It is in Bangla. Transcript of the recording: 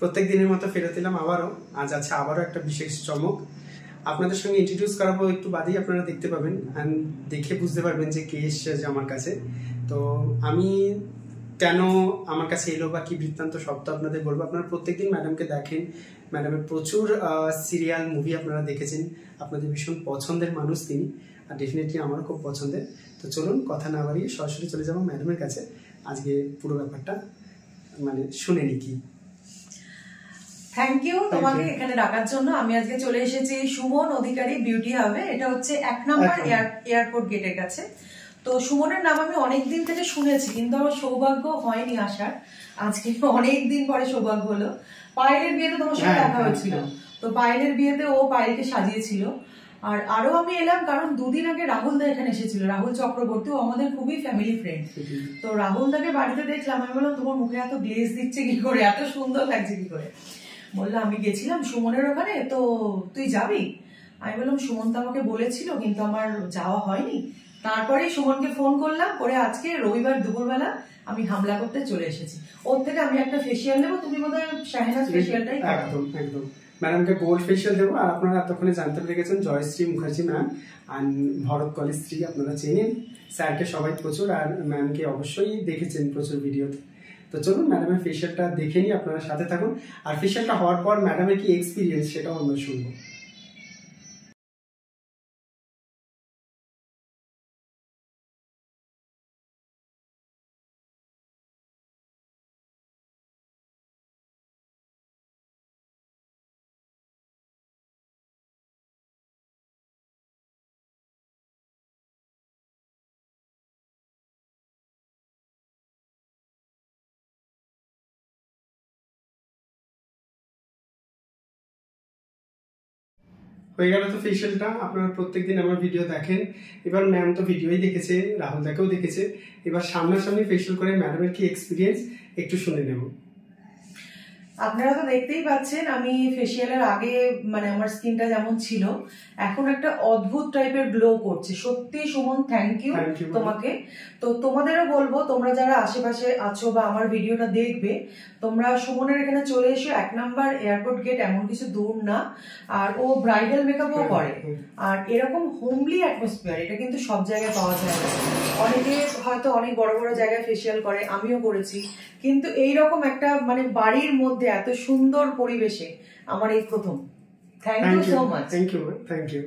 প্রত্যেক দিনের মতো ফেরত এলাম আবারও। আজ আছে আবারও একটা বিশেষ চমক। আপনাদের সঙ্গে ইন্ট্রোডিউস করাবো, একটু বাদেই আপনারা দেখতে পাবেন, অ্যান্ড দেখে বুঝতে পারবেন যে কে এসেছে আমার কাছে। তো আমি কেন আমার কাছে এলো বা কি বৃত্তান্ত সব তো আপনাদের বলবো। আপনারা প্রত্যেকদিন ম্যাডামকে দেখেন, ম্যাডামের প্রচুর সিরিয়াল মুভি আপনারা দেখেছেন, আপনাদের ভীষণ পছন্দের মানুষ তিনি, আর ডেফিনেটলি আমারও খুব পছন্দের। তো চলুন কথা না বাড়িয়ে সরাসরি চলে যাবো ম্যাডামের কাছে, আজকে পুরো ব্যাপারটা মানে শুনে নি কি। থ্যাংক ইউ তোমাকে এখানে ডাকার জন্য। আমি আজকে চলে এসেছি সুমন অধিকারী বিউটি হাবে। এটা হচ্ছে 1 নম্বর এয়ারপোর্ট গেটের কাছে। তো সুমনের নাম আমি অনেকদিন থেকে শুনেছি, কিন্তু আমার সৌভাগ্য হয়নি আসার। আজকে অনেকদিন পরে সৌভাগ্য হলো। পায়েলের বিয়েতে তোমার সাথে দেখা হয়েছিল, তো পায়েলের বিয়েতে ও পায়েলকে সাজিয়েছিল। আর আরো আমি এলাম কারণ দুদিন আগে রাহুল দা এখানে এসেছিল, রাহুল চক্রবর্তী, ও আমাদের খুবই ফ্যামিলি ফ্রেন্ড। তো রাহুল দাকে বাড়িতে দেখলাম, আমি বললাম তোমার মুখে এত গ্লেজ দিচ্ছে কি করে, এত সুন্দর লাগছে কি করে। বললো আমি গেছিলাম সুমনের ওখানে, তো তুই যাবি? আমি বললাম সুমন তো আমাকে বলেছিল, কিন্তু আমার যাওয়া হয়নি। তারপরে সুমনকে ফোন করলাম, করে আজকে রবিবার দুপুরবেলা আমি হামলা করতে চলে এসেছি। ওর থেকে আমি একটা ফেসিয়াল নেবো, তুমি বোধহয় শাহেনাজ ফেসিয়ালটাই। একদম একদম ম্যাডামকে গোল্ড ফেসিয়াল দেবো। আর আপনারা এতক্ষণে জানতে পেরে গেছেন জয়শ্রী মুখার্জি ম্যাম আর ভরত কলেজ স্ত্রী, আপনারা চেনেন স্যারকে সবাই প্রচুর, আর ম্যামকে অবশ্যই দেখেছেন প্রচুর ভিডিওতে। তো চলুন ম্যাডামের ফেসিয়ালটা দেখে নিই, আপনারা সাথে থাকুন। আর ফেসিয়ালটা হওয়ার পর ম্যাডামের কি এক্সপিরিয়েন্স সেটাও আমরা শুনবো। হয়ে গেল তো ফেসিয়ালটা। আপনারা প্রত্যেকদিন আমার ভিডিও দেখেন, এবার ম্যাম তো ভিডিওই দেখেছে, রাহুল দাকেও দেখেছে, এবার সামনাসামনি ফেসিয়াল করে ম্যাডামের কি এক্সপিরিয়েন্স একটু শুনে নেব। আপনারা তো দেখতেই পাচ্ছেন, আমি ফেসিয়ালের আগে মানে আমার স্কিনটা যেমন ছিল, এখন একটা অদ্ভুত টাইপের গ্লো করছে। সত্যি সুমন, থ্যাংক ইউ তোমাকে। তো তোমাদেরও বলবো, তোমরা যারা আশেপাশে আছো বা আমার ভিডিওটা দেখবে, তোমরা সুমনের এখানে চলে এসো। 1 নম্বর এয়ারপোর্ট গেট এমন কিছু দূর না। আর ও ব্রাইডাল মেকআপও করে, আর এরকম হোমলি অ্যাটমসফিয়ার এটা কিন্তু সব জায়গায় পাওয়া যায় না। অনেকে হয়তো অনেক বড় বড় জায়গায় ফেসিয়াল করে, আমিও করেছি, কিন্তু এইরকম একটা মানে বাড়ির মধ্যে এত সুন্দর পরিবেশে আমার এই প্রথম। Thank you so much. Thank you.